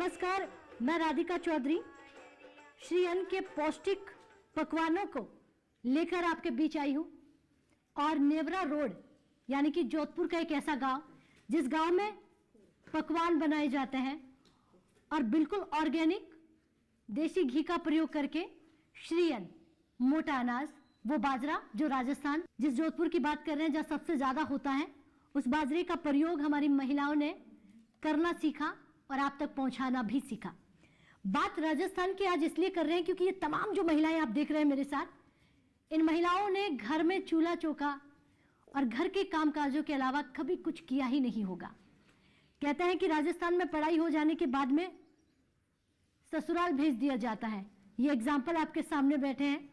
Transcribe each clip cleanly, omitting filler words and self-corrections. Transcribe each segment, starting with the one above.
नमस्कार, मैं राधिका चौधरी श्री अन्न के पौष्टिक पकवानों को लेकर आपके बीच आई हूँ। और नेवरा रोड यानी कि जोधपुर का एक ऐसा गांव जिस गांव में पकवान बनाए जाते हैं और बिल्कुल ऑर्गेनिक देसी घी का प्रयोग करके श्री अन्न, मोटा अनाज, वो बाजरा जो राजस्थान, जिस जोधपुर की बात कर रहे हैं जहाँ सबसे ज़्यादा होता है, उस बाजरे का प्रयोग हमारी महिलाओं ने करना सीखा और आप तक पहुंचाना भी सीखा। बात राजस्थान की आज इसलिए कर रहे हैं क्योंकि ये तमाम जो महिलाएं आप देख रहे हैं मेरे साथ, इन महिलाओं ने घर में चूल्हा चौका और घर के कामकाजों के अलावा कभी कुछ किया ही नहीं होगा। कहते हैं कि राजस्थान में पढ़ाई हो जाने के बाद में ससुराल भेज दिया जाता है। ये एग्जाम्पल आपके सामने बैठे हैं,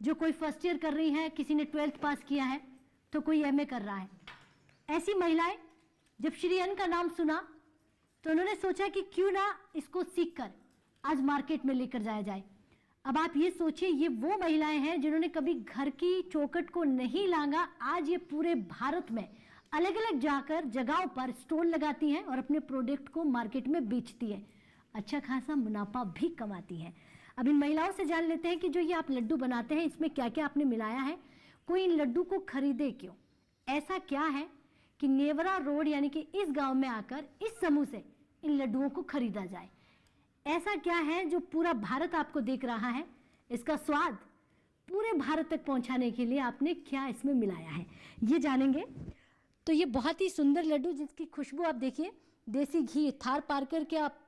जो कोई फर्स्ट ईयर कर रही है, किसी ने 12th पास किया है तो कोई एमए कर रहा है। ऐसी महिलाएं जब श्री अन्न का नाम सुना तो उन्होंने सोचा कि क्यों ना इसको सीखकर आज मार्केट में लेकर जाया जाए। अब आप ये सोचिए, ये वो महिलाएं हैं जिन्होंने कभी घर की चौखट को नहीं लांगा, आज ये पूरे भारत में अलग अलग जाकर जगहों पर स्टॉल लगाती हैं और अपने प्रोडक्ट को मार्केट में बेचती है, अच्छा खासा मुनाफा भी कमाती है। अब इन महिलाओं से जान लेते हैं कि जो ये आप लड्डू बनाते हैं इसमें क्या क्या आपने मिलाया है, कोई इन लड्डू को खरीदे क्यों, ऐसा क्या है कि नेवरा रोड यानी कि इस गांव में आकर इस समूह से इन लड्डुओं को खरीदा जाए। ऐसा क्या है जो पूरा भारत आपको देख रहा है, इसका स्वाद पूरे भारत तक पहुंचाने के लिए आपने क्या इसमें मिलाया है, ये जानेंगे। तो ये बहुत ही सुंदर लड्डू जिसकी खुशबू आप देखिए, देसी घी थार पार करके आप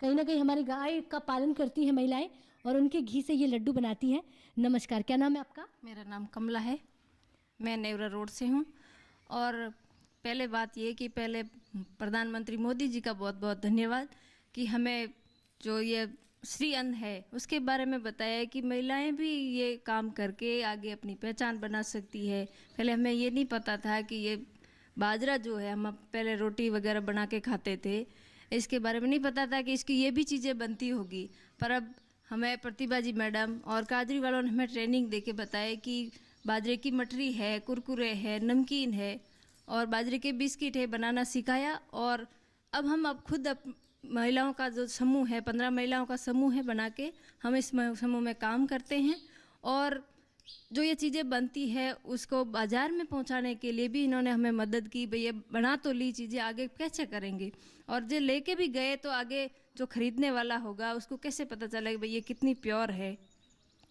कहीं ना कहीं हमारी गाय का पालन करती है महिलाएं और उनके घी से ये लड्डू बनाती हैं। नमस्कार, क्या नाम है आपका? मेरा नाम कमला है, मैं नेवरा रोड से हूँ। और पहले बात ये कि पहले प्रधानमंत्री मोदी जी का बहुत बहुत धन्यवाद कि हमें जो ये श्री अन्न है उसके बारे में बताया है कि महिलाएं भी ये काम करके आगे अपनी पहचान बना सकती है। पहले हमें ये नहीं पता था कि ये बाजरा जो है, हम पहले रोटी वगैरह बना के खाते थे, इसके बारे में नहीं पता था कि इसकी ये भी चीज़ें बनती होगी। पर अब हमें प्रतिभा जी मैडम और काजरी वालों ने हमें ट्रेनिंग दे के बताया कि बाजरे की मठरी है, कुरकुरे है, नमकीन है और बाजरे के बिस्किट है, बनाना सिखाया। और अब खुद महिलाओं का जो समूह है, 15 महिलाओं का समूह है बना के, हम इस समूह में काम करते हैं। और जो ये चीज़ें बनती है उसको बाज़ार में पहुंचाने के लिए भी इन्होंने हमें मदद की। भाई ये बना तो ली चीज़ें, आगे कैसे करेंगे, और जो लेके भी गए तो आगे जो खरीदने वाला होगा उसको कैसे पता चलेगा भाई ये कितनी प्योर है,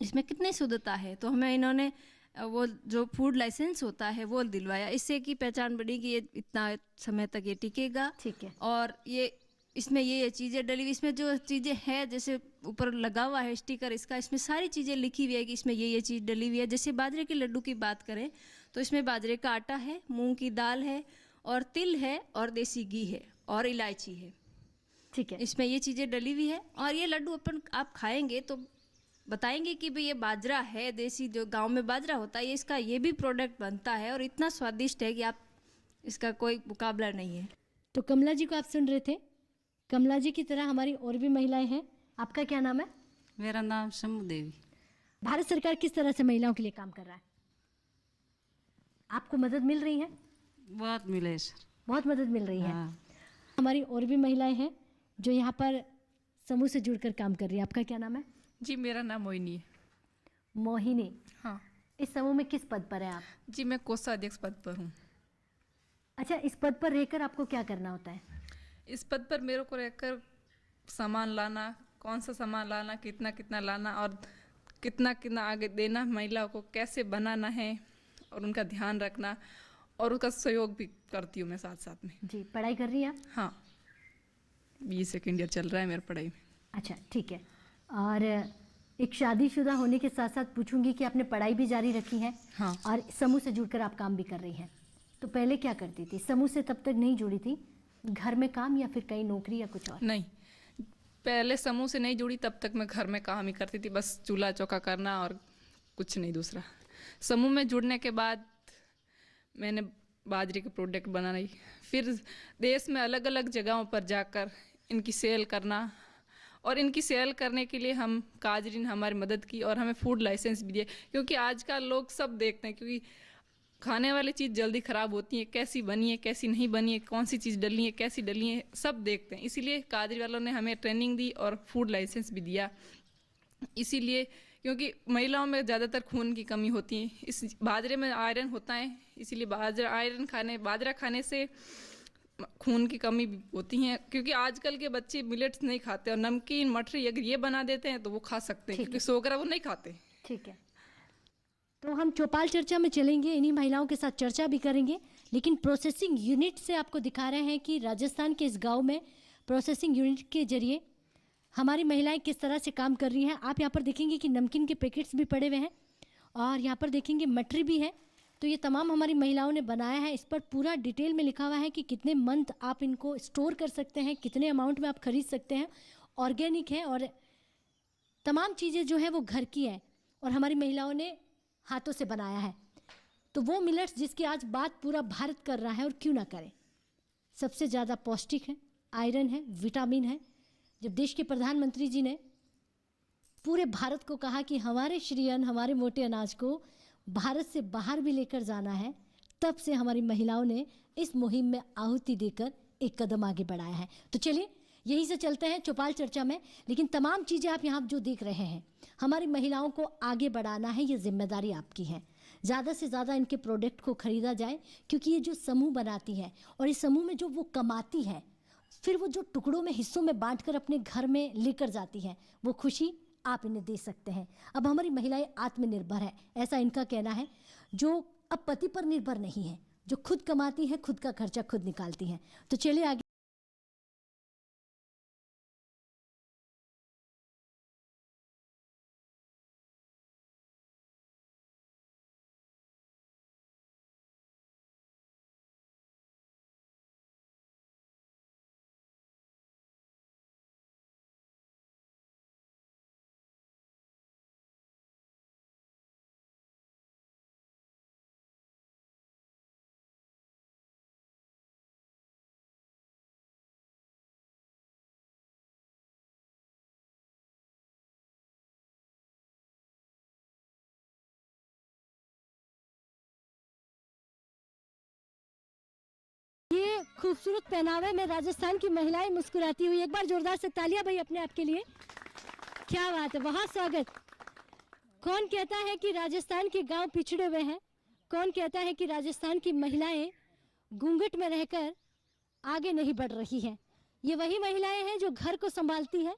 इसमें कितनी शुद्धता है। तो हमें इन्होंने वो जो फूड लाइसेंस होता है वो दिलवाया, इससे की पहचान बनी कि ये इतना समय तक ये टिकेगा। ठीक है। और ये इसमें ये चीज़ें डली हुई, इसमें जो चीज़ें हैं जैसे ऊपर लगा हुआ है स्टिकर इसका, इसमें सारी चीज़ें लिखी हुई है कि इसमें ये चीज़ डली हुई है। जैसे बाजरे के लड्डू की बात करें तो इसमें बाजरे का आटा है, मूंग की दाल है और तिल है और देसी घी है और इलायची है। ठीक है, इसमें ये चीज़ें डली हुई है। और ये लड्डू आप खाएंगे तो बताएंगे कि भाई ये बाजरा है, देसी जो गांव में बाजरा होता है इसका ये भी प्रोडक्ट बनता है और इतना स्वादिष्ट है कि आप इसका कोई मुकाबला नहीं है। तो कमला जी को आप सुन रहे थे, कमला जी की तरह हमारी और भी महिलाएं हैं। आपका क्या नाम है? मेरा नाम शंभू देवी। भारत सरकार किस तरह से महिलाओं के लिए काम कर रहा है, आपको मदद मिल रही है? बहुत मिले सर, बहुत मदद मिल रही है। हाँ। हमारी और भी महिलाएं हैं जो यहाँ पर समूह से जुड़कर काम कर रही है। आपका क्या नाम है? जी, मेरा नाम मोहिनी है। मोहिनी, हाँ इस समूह में किस पद पर है आप? जी, मैं कोषाध्यक्ष पद पर हूँ। अच्छा, इस पद पर रहकर आपको क्या करना होता है? इस पद पर मेरे को रहकर सामान लाना, कौन सा सामान लाना, कितना कितना लाना और कितना कितना आगे देना, महिलाओं को कैसे बनाना है और उनका ध्यान रखना और उसका सहयोग भी करती हूँ मैं साथ साथ में। जी, पढ़ाई कर रही है आप? हाँ, BE सेकेंड ईयर चल रहा है मेरा पढ़ाई में। अच्छा, ठीक है। और एक शादीशुदा होने के साथ साथ पूछूंगी कि आपने पढ़ाई भी जारी रखी है। हाँ। और समूह से जुड़कर आप काम भी कर रही हैं, तो पहले क्या करती थी? समूह से तब तक नहीं जुड़ी थी, घर में काम या फिर कहीं नौकरी या कुछ और? नहीं, पहले समूह से नहीं जुड़ी, तब तक मैं घर में काम ही करती थी, बस चूल्हा चौका करना और कुछ नहीं दूसरा। समूह में जुड़ने के बाद मैंने बाजरे के प्रोडक्ट बनाई, फिर देश में अलग अलग जगहों पर जाकर इनकी सेल करना, और इनकी सेल करने के लिए हम काजरी ने हमारी मदद की और हमें फूड लाइसेंस भी दिए, क्योंकि आजकल लोग सब देखते हैं, क्योंकि खाने वाली चीज़ जल्दी ख़राब होती है, कैसी बनी है कैसी नहीं बनी है, कौन सी चीज़ डली है कैसी डली है, सब देखते हैं। इसीलिए कादरी वालों ने हमें ट्रेनिंग दी और फूड लाइसेंस भी दिया। इसीलिए क्योंकि महिलाओं में ज़्यादातर खून की कमी होती है, इस बाजरे में आयरन होता है, इसीलिए बाजरा खाने से खून की कमी भी होती है। क्योंकि आजकल के बच्चे मिलेट्स नहीं खाते और नमकीन मठरी अगर ये बना देते हैं तो वो खा सकते हैं, क्योंकि सोगरा वो नहीं खाते। ठीक है, तो हम चौपाल चर्चा में चलेंगे, इन्हीं महिलाओं के साथ चर्चा भी करेंगे। लेकिन प्रोसेसिंग यूनिट से आपको दिखा रहे हैं कि राजस्थान के इस गांव में प्रोसेसिंग यूनिट के जरिए हमारी महिलाएं किस तरह से काम कर रही हैं। आप यहाँ पर देखेंगे कि नमकीन के पैकेट्स भी पड़े हुए हैं और यहाँ पर देखेंगे मटरी भी है। तो ये तमाम हमारी महिलाओं ने बनाया है। इस पर पूरा डिटेल में लिखा हुआ है कि कितने मंथ आप इनको स्टोर कर सकते हैं, कितने अमाउंट में आप खरीद सकते हैं। ऑर्गेनिक है और तमाम चीज़ें जो है वो घर की है और हमारी महिलाओं ने हाथों से बनाया है। तो वो मिलेट्स जिसकी आज बात पूरा भारत कर रहा है, और क्यों ना करे, सबसे ज़्यादा पौष्टिक है, आयरन है, विटामिन है। जब देश के प्रधानमंत्री जी ने पूरे भारत को कहा कि हमारे श्री अन्न, हमारे मोटे अनाज को भारत से बाहर भी लेकर जाना है, तब से हमारी महिलाओं ने इस मुहिम में आहुति देकर एक कदम आगे बढ़ाया है। तो चलिए यहीं से चलते हैं चौपाल चर्चा में। लेकिन तमाम चीज़ें आप यहाँ जो देख रहे हैं, हमारी महिलाओं को आगे बढ़ाना है, ये जिम्मेदारी आपकी है। ज़्यादा से ज़्यादा इनके प्रोडक्ट को ख़रीदा जाए, क्योंकि ये जो समूह बनाती है और इस समूह में जो वो कमाती है, फिर वो जो टुकड़ों में हिस्सों में बांटकर अपने घर में लेकर जाती है, वो खुशी आप इन्हें दे सकते हैं। अब हमारी महिलाएं आत्मनिर्भर है, ऐसा इनका कहना है, जो अब पति पर निर्भर नहीं है, जो खुद कमाती है, खुद का खर्चा खुद निकालती हैं। तो चलिए आगे। ये खूबसूरत पहनावे में राजस्थान की महिलाएं मुस्कुराती हुई, एक बार जोरदार से तालियां भाई अपने आप के लिए। क्या बात है, बहुत स्वागत। कौन कहता है कि राजस्थान के गांव पिछड़े हुए हैं? कौन कहता है कि राजस्थान की महिलाएं घूंघट में रहकर आगे नहीं बढ़ रही हैं? ये वही महिलाएं हैं जो घर को संभालती हैं,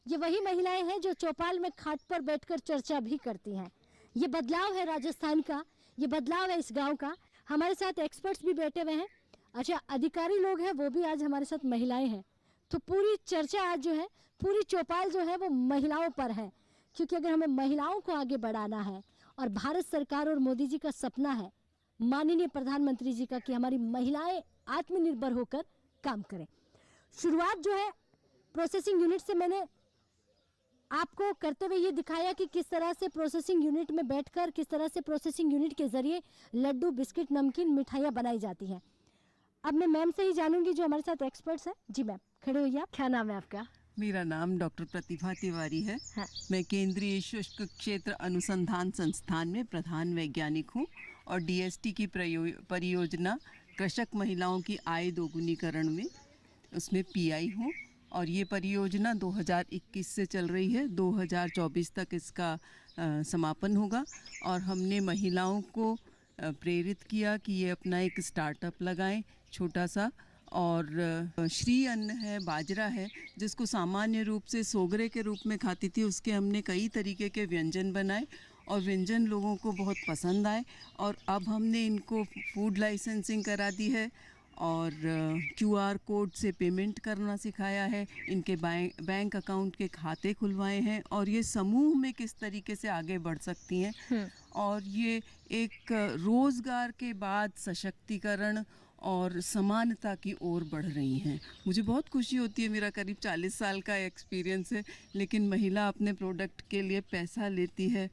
ये वही महिलाएं हैं जो चौपाल में खाट पर बैठकर चर्चा भी करती हैं। ये बदलाव है राजस्थान का, ये बदलाव है इस गाँव का। हमारे साथ एक्सपर्ट्स भी बैठे हुए हैं। अच्छा, अधिकारी लोग हैं, वो भी आज हमारे साथ महिलाएं हैं। तो पूरी चर्चा आज जो है, पूरी चौपाल जो है वो महिलाओं पर है, क्योंकि अगर हमें महिलाओं को आगे बढ़ाना है, और भारत सरकार और मोदी जी का सपना है, माननीय प्रधानमंत्री जी का, कि हमारी महिलाएं आत्मनिर्भर होकर काम करें। शुरुआत जो है प्रोसेसिंग यूनिट से मैंने आपको करते हुए ये दिखाया कि किस तरह से प्रोसेसिंग यूनिट में बैठकर, किस तरह से प्रोसेसिंग यूनिट के जरिए लड्डू, बिस्किट, नमकीन, मिठाइयाँ बनाई जाती हैं। अब मैं मैम से ही जानूंगी जो हमारे साथ एक्सपर्ट्स हैं। जी मैम, खड़े होइए आप। क्या नाम है आपका? मेरा नाम डॉक्टर प्रतिभा तिवारी है। हाँ। मैं केंद्रीय शुष्क क्षेत्र अनुसंधान संस्थान में प्रधान वैज्ञानिक हूँ और डीएसटी की परियोजना कृषक महिलाओं की आय दोगुनीकरण में उसमें पीआई हूँ। और ये परियोजना 2021 से चल रही है, 2024 तक इसका समापन होगा। और हमने महिलाओं को प्रेरित किया कि ये अपना एक स्टार्टअप लगाएं छोटा सा। और श्री अन्न है, बाजरा है, जिसको सामान्य रूप से सोगरे के रूप में खाती थी, उसके हमने कई तरीके के व्यंजन बनाए और व्यंजन लोगों को बहुत पसंद आए। और अब हमने इनको फूड लाइसेंसिंग करा दी है और क्यूआर कोड से पेमेंट करना सिखाया है, इनके बैंक अकाउंट के खाते खुलवाए हैं, और ये समूह में किस तरीके से आगे बढ़ सकती हैं। और ये एक रोज़गार के बाद सशक्तिकरण और समानता की ओर बढ़ रही हैं। मुझे बहुत खुशी होती है, मेरा करीब 40 साल का एक्सपीरियंस है, लेकिन महिला अपने प्रोडक्ट के लिए पैसा लेती है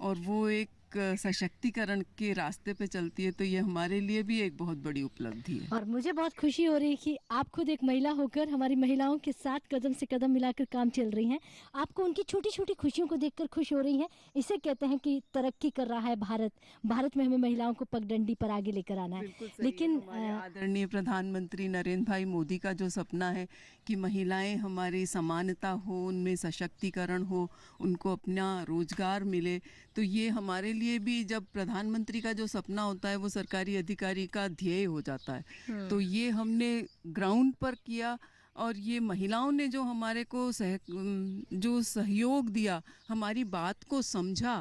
और वो एक सशक्तिकरण के रास्ते पे चलती है, तो ये हमारे लिए भी एक बहुत बड़ी उपलब्धि है। और मुझे बहुत खुशी हो रही है कि आप खुद एक महिला होकर हमारी महिलाओं के साथ कदम से कदम मिलाकर काम चल रही हैं। आपको उनकी छोटी छोटी खुशियों को देखकर खुश हो रही हैं। इसे कहते हैं कि तरक्की कर रहा है भारत। भारत में हमें महिलाओं को पगडंडी पर आगे लेकर आना है। लेकिन आदरणीय प्रधानमंत्री नरेंद्र भाई मोदी का जो सपना है कि महिलाएं हमारी समानता हो, उनमें सशक्तिकरण हो, उनको अपना रोजगार मिले, तो ये हमारे लिए भी, जब प्रधानमंत्री का जो सपना होता है वो सरकारी अधिकारी का ध्येय हो जाता है। तो ये हमने ग्राउंड पर किया, और ये महिलाओं ने जो हमारे को जो सहयोग दिया, हमारी बात को समझा,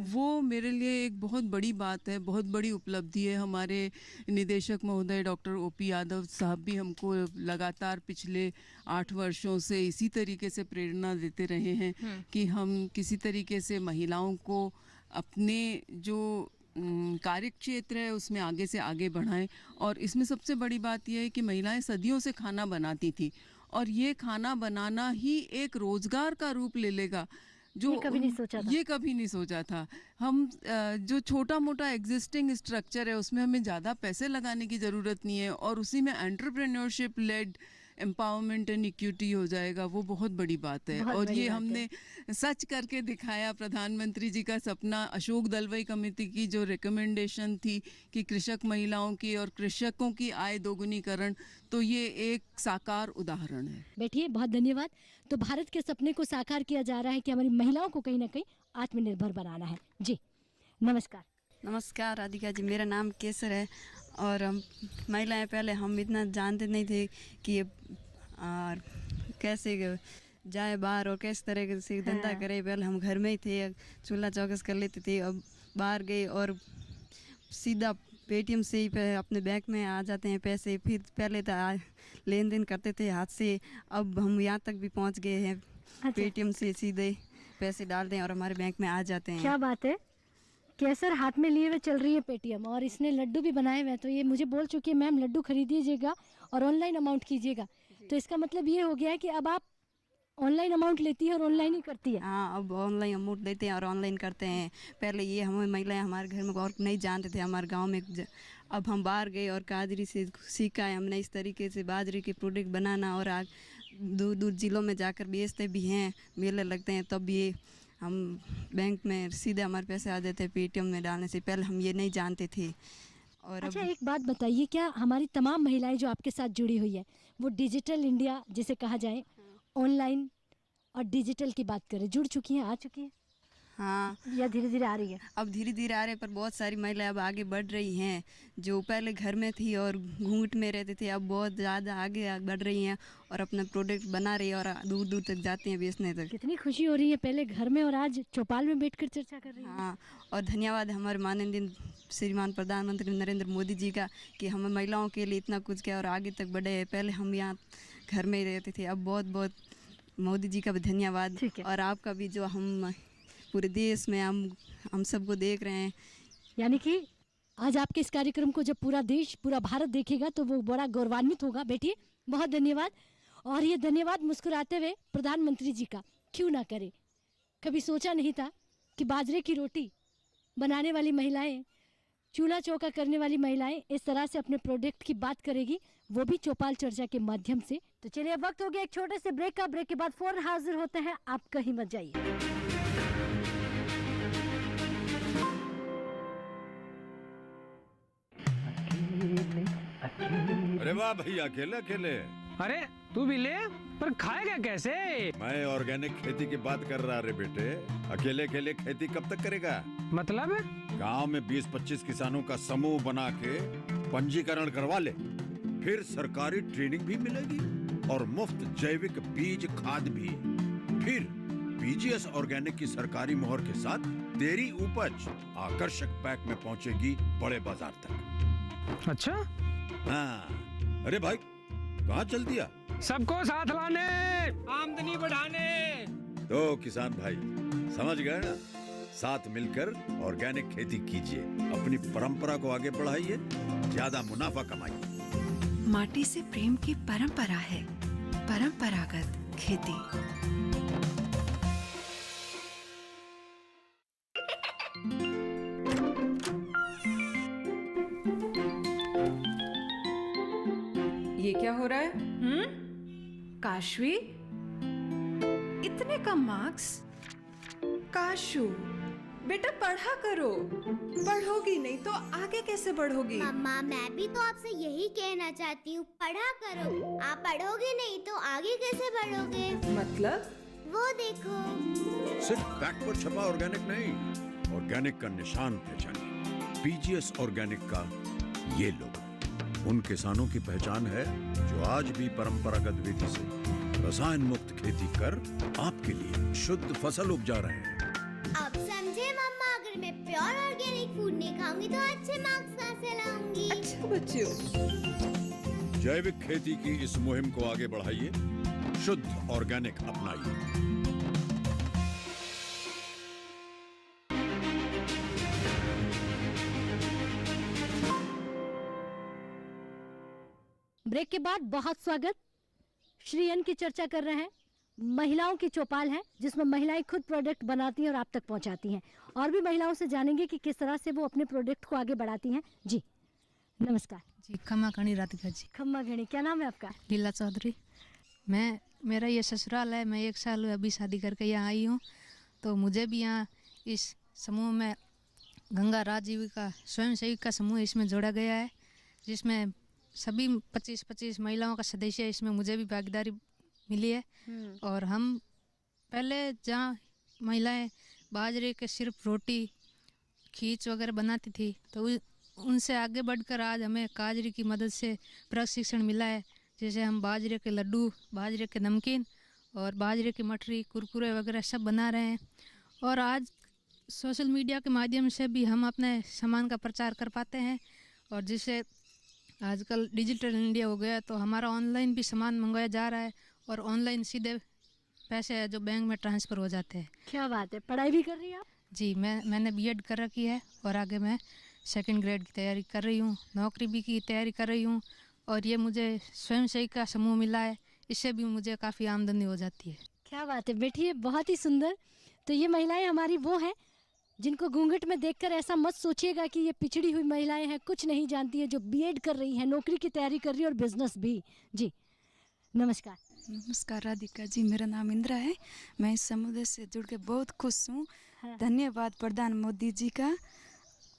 वो मेरे लिए एक बहुत बड़ी बात है, बहुत बड़ी उपलब्धि है। हमारे निदेशक महोदय डॉक्टर ओपी यादव साहब भी हमको लगातार पिछले 8 वर्षों से इसी तरीके से प्रेरणा देते रहे हैं कि हम किसी तरीके से महिलाओं को अपने जो कार्य क्षेत्र है उसमें आगे से आगे बढ़ाएं। और इसमें सबसे बड़ी बात यह है कि महिलाएं सदियों से खाना बनाती थी, और ये खाना बनाना ही एक रोजगार का रूप ले लेगा, जो ये कभी नहीं सोचा था। ये कभी नहीं सोचा था। हम जो छोटा मोटा एग्जिस्टिंग स्ट्रक्चर है उसमें हमें ज़्यादा पैसे लगाने की ज़रूरत नहीं है, और उसी में entrepreneurship led empowerment and equity हो जाएगा, वो बहुत बड़ी बात है। और ये हमने सच करके दिखाया। प्रधानमंत्री जी का सपना, अशोक दलवाई कमेटी की जो रिकमेंडेशन थी कि कृषक महिलाओं की और कृषकों की आय दोगुनीकरण, तो ये एक साकार उदाहरण है। बैठिए, बहुत धन्यवाद। तो भारत के सपने को साकार किया जा रहा है कि हमारी महिलाओं को कहीं ना कहीं आत्मनिर्भर बनाना है। जी नमस्कार। नमस्कार राधिका जी, मेरा नाम केसर है। और हम महिलाएं पहले हम इतना जानते नहीं थे कि ये और कैसे जाए बाहर और किस तरह से धंधा करे। पहले हम घर में ही थे, चूल्हा चौकस कर लेते थे। अब बाहर गए और सीधा पेटीएम से ही अपने बैंक में आ जाते हैं पैसे। फिर पहले तो लेन देन करते थे हाथ से, अब हम यहाँ तक भी पहुँच गए हैं। पेटीएम से सीधे पैसे डाल दें और हमारे बैंक में आ जाते हैं। क्या बात है। केसर हाथ में लिए हुए चल रही है पेटीएम, और इसने लड्डू भी बनाए हुए हैं। तो ये मुझे बोल चुकी है, मैम लड्डू खरीदिएगा और ऑनलाइन अमाउंट कीजिएगा। तो इसका मतलब ये हो गया है कि अब आप ऑनलाइन अमाउंट लेती है और ऑनलाइन ही करती है। हाँ, अब ऑनलाइन अमाउंट लेते हैं और ऑनलाइन करते हैं। पहले ये हमें महिलाएं हमारे घर में और नहीं जानते थे हमारे गांव में। अब हम बाहर गए और कादरी से सीखा है हमने इस तरीके से बाजरे के प्रोडक्ट बनाना, और दूर दूर जिलों में जाकर बेचते भी हैं। मेले लगते हैं तब ये हम बैंक में सीधे हमारे पैसे आ जाते हैं पेटीएम में डालने से। पहले हम ये नहीं जानते थे। और अच्छा, एक बात बताइए, क्या हमारी तमाम महिलाएं जो आपके साथ जुड़ी हुई है वो डिजिटल इंडिया जिसे कहा जाए, ऑनलाइन और डिजिटल की बात करें, जुड़ चुकी हैं, आ चुकी हैं? हाँ, या धीरे धीरे आ रही है? अब धीरे धीरे आ रहे हैं, पर बहुत सारी महिलाएं अब आगे बढ़ रही हैं। जो पहले घर में थी और घूंघट में रहते थे, अब बहुत ज़्यादा आगे बढ़ रही हैं और अपना प्रोडक्ट बना रही है और दूर दूर तक जाती हैं बेचने तक। कितनी खुशी हो रही है, पहले घर में और आज चौपाल में बैठकर चर्चा कर रही है। हाँ, और धन्यवाद हमारे माननीय श्रीमान प्रधानमंत्री नरेंद्र मोदी जी का कि हमें महिलाओं के लिए इतना कुछ किया और आगे तक बढ़े हैं। पहले हम यहाँ घर में ही रहते थे, अब बहुत बहुत मोदी जी का भी धन्यवाद। और आपका भी, जो हम पूरे देश में हम सबको देख रहे हैं। यानी कि आज आपके इस कार्यक्रम को जब पूरा देश, पूरा भारत देखेगा तो वो बड़ा गौरवान्वित होगा। बैठिए, बहुत धन्यवाद। और ये धन्यवाद मुस्कुराते हुए प्रधानमंत्री जी का क्यों ना करे। कभी सोचा नहीं था कि बाजरे की रोटी बनाने वाली महिलाएं, चूल्हा चौका करने वाली महिलाएं इस तरह से अपने प्रोडक्ट की बात करेगी, वो भी चौपाल चर्चा के माध्यम से। तो चलिए, अब वक्त हो गया एक छोटे से ब्रेक का। ब्रेक के बाद फौरन हाजिर होते हैं, आप कहीं मत जाइए। अरे वाह भैया, अकेले अकेले। अरे तू भी ले, पर खाएगा कैसे? मैं ऑर्गेनिक खेती की बात कर रहा रे बेटे। अकेले अकेले खेती कब तक करेगा? मतलब? गांव में 20-25 किसानों का समूह बना के पंजीकरण करवा ले, फिर सरकारी ट्रेनिंग भी मिलेगी और मुफ्त जैविक बीज खाद भी। फिर पीजीएस ऑर्गेनिक की सरकारी मोहर के साथ तेरी उपज आकर्षक पैक में पहुंचेगी बड़े बाजार तक। अच्छा? हाँ। अरे भाई, कहाँ चल दिया? सबको साथ लाने, आमदनी बढ़ाने। तो किसान भाई समझ गए ना? साथ मिलकर ऑर्गेनिक खेती कीजिए, अपनी परंपरा को आगे बढ़ाइए, ज्यादा मुनाफा कमाइए। माटी से प्रेम की परंपरा है परंपरागत खेती। ये क्या हो रहा है? काशवी, इतने कम मार्क्स? काशू, बेटा पढ़ा करो। पढ़ोगी नहीं तो आगे कैसे बढ़ोगी? मम्मा, मैं भी तो आपसे यही कहना चाहती हूँ, पढ़ा करो। आप पढ़ोगे नहीं तो आगे कैसे बढ़ोगे? मतलब? वो देखो। सिर्फ बैक पर छपा ऑर्गेनिक नहीं, ऑर्गेनिक का निशान पहचानिए। पीजीएस ऑर्गेनिक का ये लोगो उन किसानों की पहचान है जो आज भी परंपरागत विधि से रसायन मुक्त खेती कर आपके लिए शुद्ध फसल उपजा रहे हैं। अब समझे मम्मा, अगर मैं प्योर ऑर्गेनिक फूड नहीं खाऊंगी तो अच्छे मार्क्स कहाँ से लाऊंगी? अच्छा बच्चों। जैविक खेती की इस मुहिम को आगे बढ़ाइए, शुद्ध ऑर्गेनिक अपनाइए। ब्रेक के बाद बहुत स्वागत। श्री अन्न की चर्चा कर रहे हैं। महिलाओं की चौपाल है जिसमें महिलाएं खुद प्रोडक्ट बनाती हैं और आप तक पहुंचाती हैं, और भी महिलाओं से जानेंगे कि किस तरह से वो अपने प्रोडक्ट को आगे बढ़ाती हैं। जी नमस्कार। जी खम्मा घनी राधिका जी। खम्मा घनी, क्या नाम है आपका? लीला चौधरी। मेरा ये ससुराल है। मैं 1 साल अभी शादी करके यहाँ आई हूँ, तो मुझे भी यहाँ इस समूह में गंगा राजीविका स्वयं सेविका समूह इसमें जोड़ा गया है, जिसमें सभी 25-25 महिलाओं का सदस्य है। इसमें मुझे भी भागीदारी मिली है। और हम पहले जहाँ महिलाएं बाजरे के सिर्फ रोटी खींच वगैरह बनाती थी, तो उनसे आगे बढ़कर आज हमें काजरी की मदद से प्रशिक्षण मिला है। जैसे हम बाजरे के लड्डू, बाजरे के नमकीन और बाजरे की मठरी, कुरकुरे वगैरह सब बना रहे हैं। और आज सोशल मीडिया के माध्यम से भी हम अपने सामान का प्रचार कर पाते हैं, और जिससे आजकल डिजिटल इंडिया हो गया, तो हमारा ऑनलाइन भी सामान मंगवाया जा रहा है और ऑनलाइन सीधे पैसे है जो बैंक में ट्रांसफ़र हो जाते हैं। क्या बात है। पढ़ाई भी कर रही हैं आप? जी, मैंने बीएड कर रखी है और आगे मैं 2nd ग्रेड की तैयारी कर रही हूँ, नौकरी भी की तैयारी कर रही हूँ। और ये मुझे स्वयं सेविका समूह मिला है, इससे भी मुझे काफ़ी आमदनी हो जाती है। क्या बात है, बैठिए, बहुत ही सुंदर। तो ये महिलाएं हमारी वो हैं जिनको घूंघट में देखकर ऐसा मत सोचिएगा कि ये पिछड़ी हुई महिलाएं हैं, कुछ नहीं जानती है, जो बीएड कर रही हैं, नौकरी की तैयारी कर रही है और बिजनेस भी। जी नमस्कार। नमस्कार राधिका जी, मेरा नाम इंदिरा है। मैं इस समुदाय से जुड़ के बहुत खुश हूँ। धन्यवाद प्रधान मोदी जी का।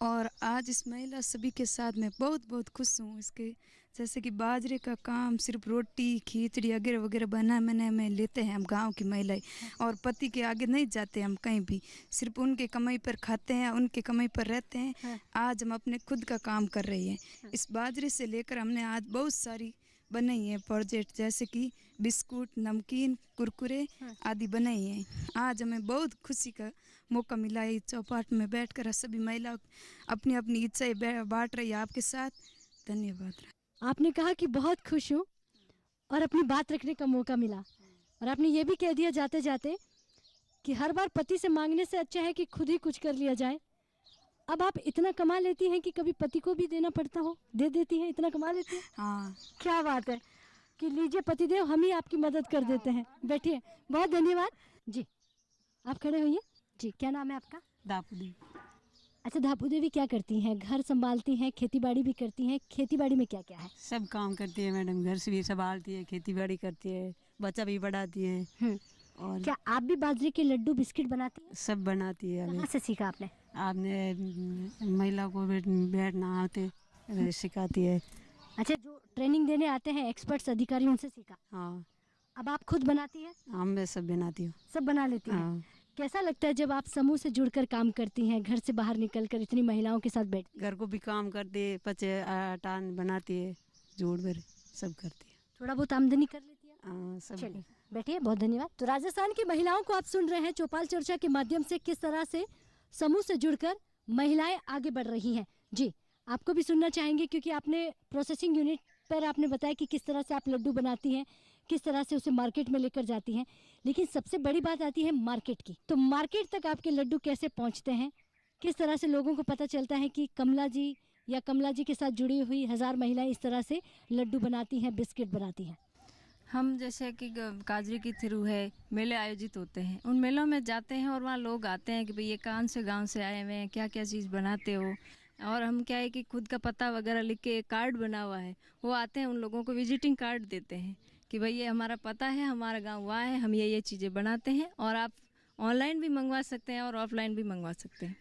और आज इस महिला सभी के साथ मैं बहुत बहुत खुश हूँ। इसके जैसे कि बाजरे का काम सिर्फ रोटी खिचड़ी वगैरह वगैरह बनाने में लेते हैं हम गांव की महिलाएं, और पति के आगे नहीं जाते हम कहीं भी, सिर्फ उनके कमाई पर खाते हैं, उनके कमाई पर रहते हैं। आज हम अपने खुद का काम कर रही हैं। इस बाजरे से लेकर हमने आज बहुत सारी बनाई है प्रोजेक्ट, जैसे कि बिस्कुट, नमकीन, कुरकुरे आदि बनाई हैं। आज हमें बहुत खुशी का मौका मिला है। चौपाट में बैठकर सभी महिला अपनी अपनी इच्छाएं बांट रही है आपके साथ। धन्यवाद। आपने कहा कि बहुत खुश हूँ और अपनी बात रखने का मौका मिला, और आपने ये भी कह दिया जाते जाते कि हर बार पति से मांगने से अच्छा है कि खुद ही कुछ कर लिया जाए। अब आप इतना कमा लेती हैं कि कभी पति को भी देना पड़ता हो, दे देती हैं, इतना कमा लेती हैं? हाँ, क्या बात है कि लीजिए पतिदेव, हम ही आपकी मदद कर देते हैं। बैठिए, बहुत धन्यवाद जी। आप खड़े होइए जी। क्या नाम है आपका? दापू देवी। अच्छा, धापू देवी क्या करती हैं? घर संभालती हैं, खेती बाड़ी भी करती हैं? खेती बाड़ी में क्या क्या है? सब काम करती है मैडम, घर से भी संभालती है, खेती बाड़ी करती है, बच्चा भी पढ़ाती है। और क्या आप भी बाजरे के लड्डू बिस्किट बनाती हैं? सब बनाती है। कहाँ से सीखा आपने? आपने महिला को बैठना आते सिखाती है। अच्छा, जो ट्रेनिंग देने आते हैं एक्सपर्ट्स अधिकारी, उनसे सीखा? हाँ। अब आप खुद बनाती हैं? हाँ, मैं सब बनाती हूँ। सब बना लेती हैं? हाँ। कैसा लगता है जब आप समूह से जुड़कर काम करती हैं, घर से बाहर निकलकर इतनी महिलाओं के साथ बैठती? घर को भी काम करती है, पचे आटा बनाती है, जोड़ भर सब करती है। थोड़ा बहुत आमदनी कर लेती है? हाँ, सब। चलिए बैठिए, बहुत धन्यवाद। तो राजस्थान की महिलाओं को आप सुन रहे हैं चौपाल चर्चा के माध्यम से किस तरह से समूह से जुड़कर महिलाएं आगे बढ़ रही हैं। जी, आपको भी सुनना चाहेंगे क्योंकि आपने प्रोसेसिंग यूनिट पर आपने बताया कि किस तरह से आप लड्डू बनाती हैं, किस तरह से उसे मार्केट में लेकर जाती हैं। लेकिन सबसे बड़ी बात आती है मार्केट की। तो मार्केट तक आपके लड्डू कैसे पहुंचते हैं? किस तरह से लोगों को पता चलता है कि कमला जी या कमला जी के साथ जुड़ी हुई 1000 महिलाएं इस तरह से लड्डू बनाती हैं, बिस्किट बनाती हैं? हम जैसे कि काजरी की थ्रू है, मेले आयोजित होते हैं, उन मेलों में जाते हैं और वहाँ लोग आते हैं कि भाई ये कौन से गांव से आए हुए हैं, क्या क्या चीज़ बनाते हो, और हम क्या है कि खुद का पता वगैरह लिख के एक कार्ड बना हुआ है, वो आते हैं, उन लोगों को विजिटिंग कार्ड देते हैं कि भाई ये हमारा पता है, हमारा गांव वहाँ है, हम ये चीज़ें बनाते हैं। और आप ऑनलाइन भी मंगवा सकते हैं और ऑफलाइन भी मंगवा सकते हैं।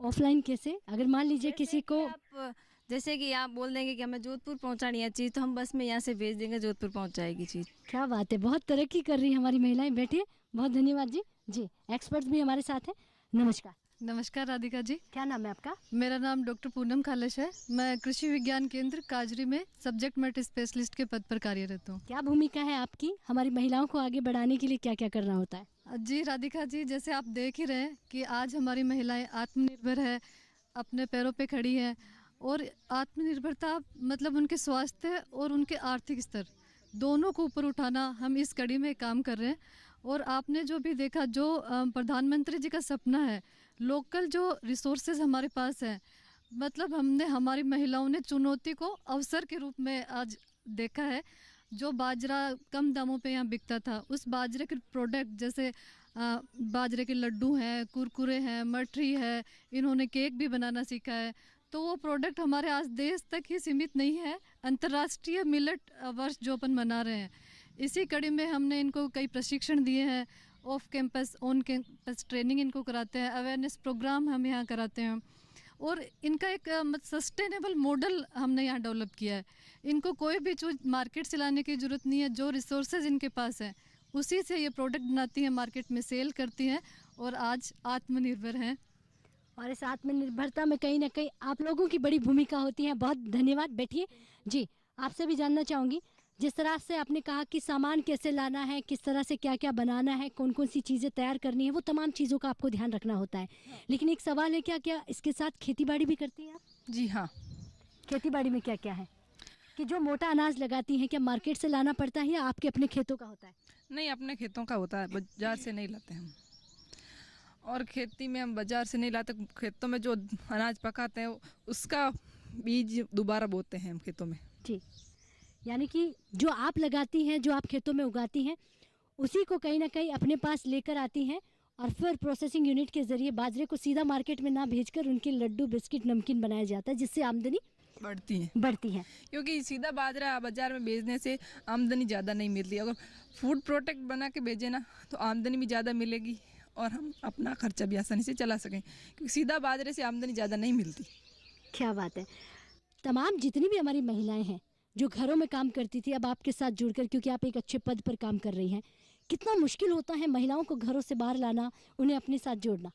ऑफलाइन कैसे? अगर मान लीजिए किसी को आप जैसे कि आप बोल देंगे कि हमें जोधपुर पहुंचानी है चीज़, तो हम बस में यहाँ से भेज देंगे, जोधपुर पहुंच जाएगी चीज़। क्या बात है, बहुत तरक्की कर रही है हमारी महिलाएं। बैठिए, बहुत धन्यवाद जी। जी, एक्सपर्ट्स भी हमारे साथ हैं। नमस्कार। नमस्कार राधिका जी। क्या नाम है आपका? मेरा नाम डॉक्टर पूनम खालिश है। मैं कृषि विज्ञान केंद्र काजरी में सब्जेक्ट मैटर स्पेशलिस्ट के पद पर कार्यरत हूँ। क्या भूमिका है आपकी? हमारी महिलाओं को आगे बढ़ाने के लिए क्या क्या करना होता है? जी राधिका जी, जैसे आप देख ही रहे हैं कि आज हमारी महिलाएं आत्मनिर्भर है, अपने पैरों पे खड़ी है। और आत्मनिर्भरता मतलब उनके स्वास्थ्य और उनके आर्थिक स्तर दोनों को ऊपर उठाना, हम इस कड़ी में काम कर रहे हैं। और आपने जो भी देखा, जो प्रधानमंत्री जी का सपना है, लोकल जो रिसोर्सेज हमारे पास हैं, मतलब हमने हमारी महिलाओं ने चुनौती को अवसर के रूप में आज देखा है। जो बाजरा कम दामों पे यहाँ बिकता था, उस बाजरे के प्रोडक्ट जैसे बाजरे के लड्डू हैं, कुरकुरे हैं, मठरी है, इन्होंने केक भी बनाना सीखा है। तो वो प्रोडक्ट हमारे आज देश तक ही सीमित नहीं है, अंतर्राष्ट्रीय मिलेट वर्ष जो अपन मना रहे हैं, इसी कड़ी में हमने इनको कई प्रशिक्षण दिए हैं। Off campus, on campus training इनको कराते हैं, अवेयरनेस प्रोग्राम हम यहाँ कराते हैं। और इनका एक सस्टेनेबल मॉडल हमने यहाँ डेवलप किया है। इनको कोई भी चीज़ मार्केट से लाने की ज़रूरत नहीं है, जो रिसोर्सेज इनके पास हैं उसी से ये प्रोडक्ट बनाती हैं, मार्केट में सेल करती हैं और आज आत्मनिर्भर हैं। और इस आत्मनिर्भरता में कहीं ना कहीं आप लोगों की बड़ी भूमिका होती है। बहुत धन्यवाद। बैठिए जी, आपसे भी जानना चाहूँगी, जिस तरह से आपने कहा कि सामान कैसे लाना है, किस तरह से क्या क्या बनाना है, कौन कौन सी चीज़ें तैयार करनी है, वो तमाम चीज़ों का आपको ध्यान रखना होता है। लेकिन एक सवाल है, क्या क्या इसके साथ खेती बाड़ी भी करती हैं आप? जी हाँ। खेती बाड़ी में क्या क्या है कि जो मोटा अनाज लगाती हैं, क्या मार्केट से लाना पड़ता है या आपके अपने खेतों का होता है? नहीं, अपने खेतों का होता है, बाजार से नहीं लाते हम। और खेती में हम बाजार से नहीं लाते, खेतों में जो अनाज पकाते हैं उसका बीज दोबारा बोते हैं हम खेतों में। जी, यानी कि जो आप लगाती हैं, जो आप खेतों में उगाती हैं, उसी को कहीं ना कहीं अपने पास लेकर आती हैं और फिर प्रोसेसिंग यूनिट के ज़रिए बाजरे को सीधा मार्केट में ना भेजकर उनके लड्डू, बिस्किट, नमकीन बनाया जाता है, जिससे आमदनी बढ़ती है। क्योंकि सीधा बाजरा बाजार में बेचने से आमदनी ज़्यादा नहीं मिलती। अगर फूड प्रोडक्ट बना के भेजे ना तो आमदनी भी ज़्यादा मिलेगी और हम अपना खर्चा भी आसानी से चला सकें, क्योंकि सीधा बाजरे से आमदनी ज़्यादा नहीं मिलती। क्या बात है। तमाम जितनी भी हमारी महिलाएं हैं जो घरों में काम करती थी, अब आपके साथ जुड़कर, क्योंकि आप एक अच्छे पद पर काम कर रही हैं, कितना मुश्किल होता है महिलाओं को घरों से बाहर लाना, उन्हें अपने साथ जोड़ना?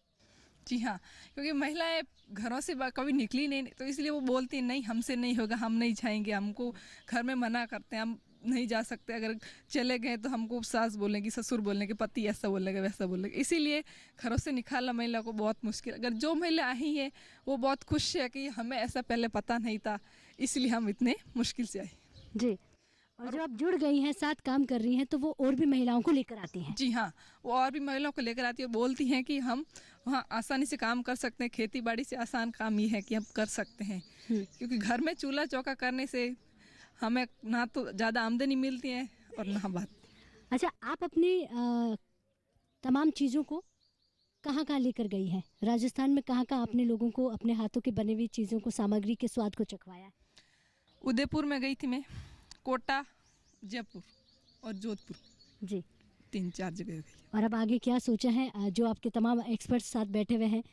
जी हाँ, क्योंकि महिलाएं घरों से कभी निकली नहीं, तो इसलिए वो बोलती नहीं, हमसे नहीं होगा, हम नहीं जाएंगे, हमको घर में मना करते हैं, हम नहीं जा सकते। अगर चले गए तो हमको सास बोलेंगी, ससुर बोलेंगे, पति ऐसा बोलेगा, वैसा बोलेगा। इसीलिए घरों से निकालना महिला को बहुत मुश्किल। अगर जो महिला आई है वो बहुत खुश है कि हमें ऐसा पहले पता नहीं था, इसलिए हम इतने मुश्किल से आए। जी, और जब आप जुड़ गई हैं, साथ काम कर रही हैं, तो वो और भी महिलाओं को लेकर आती हैं? जी हाँ, वो और भी महिलाओं को लेकर आती है, बोलती हैं कि हम वहाँ आसानी से काम कर सकते हैं, खेती बाड़ी से आसान काम ये है कि हम कर सकते हैं। क्योंकि घर में चूल्हा चौका करने से हमें ना तो ज़्यादा आमदनी मिलती है और ना बात। अच्छा, आप अपनी तमाम चीज़ों को कहाँ कहाँ लेकर गई हैं? राजस्थान में कहाँ कहाँ अपने लोगों को अपने हाथों के बने हुई चीज़ों को, सामग्री के स्वाद को चखवाया है? उदयपुर में गई थी मैं, कोटा, जयपुर और जोधपुर। जी, 3-4 जगह गई। और अब आगे क्या सोचा है? जो आपके तमाम एक्सपर्ट्स साथ बैठे हुए हैं,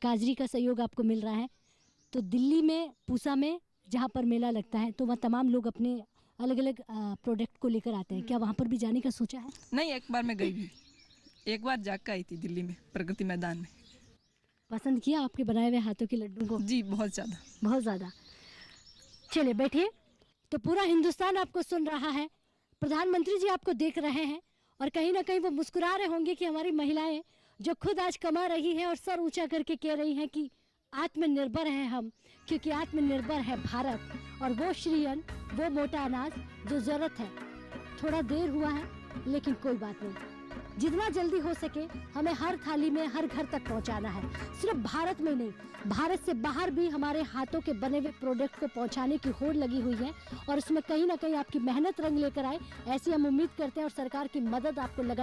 काजरी का सहयोग आपको मिल रहा है, तो दिल्ली में पूसा में जहाँ पर मेला लगता है, तो वहाँ तमाम लोग अपने अलग अलग प्रोडक्ट को लेकर आते हैं, क्या वहाँ पर भी जाने का सोचा है? नहीं, एक बार मैं गई भी, एक बार जाकर आई थी दिल्ली में, प्रगति मैदान में। पसंद किया आपके बनाए हुए हाथों के लड्डू को? जी, बहुत ज़्यादा, बहुत ज़्यादा। चलिए बैठिए। तो पूरा हिंदुस्तान आपको सुन रहा है, प्रधानमंत्री जी आपको देख रहे हैं, और कहीं ना कहीं वो मुस्कुरा रहे होंगे कि हमारी महिलाएं जो खुद आज कमा रही हैं और सर ऊंचा करके कह रही हैं कि आत्मनिर्भर है हम, क्योंकि आत्मनिर्भर है भारत, और वो श्रीअन्न, वो मोटा अनाज जो ज़रूरत है। थोड़ा देर हुआ है, लेकिन कोई बात नहीं, जितना जल्दी हो सके हमें हर थाली में, हर घर तक पहुंचाना है। सिर्फ भारत में नहीं, भारत से बाहर भी हमारे हाथों के बने हुए प्रोडक्ट को पहुंचाने की होड़ लगी हुई है, और उसमें कहीं ना कहीं आपकी मेहनत रंग लेकर आए, ऐसी हम उम्मीद करते हैं। और सरकार की मदद आपको लगातार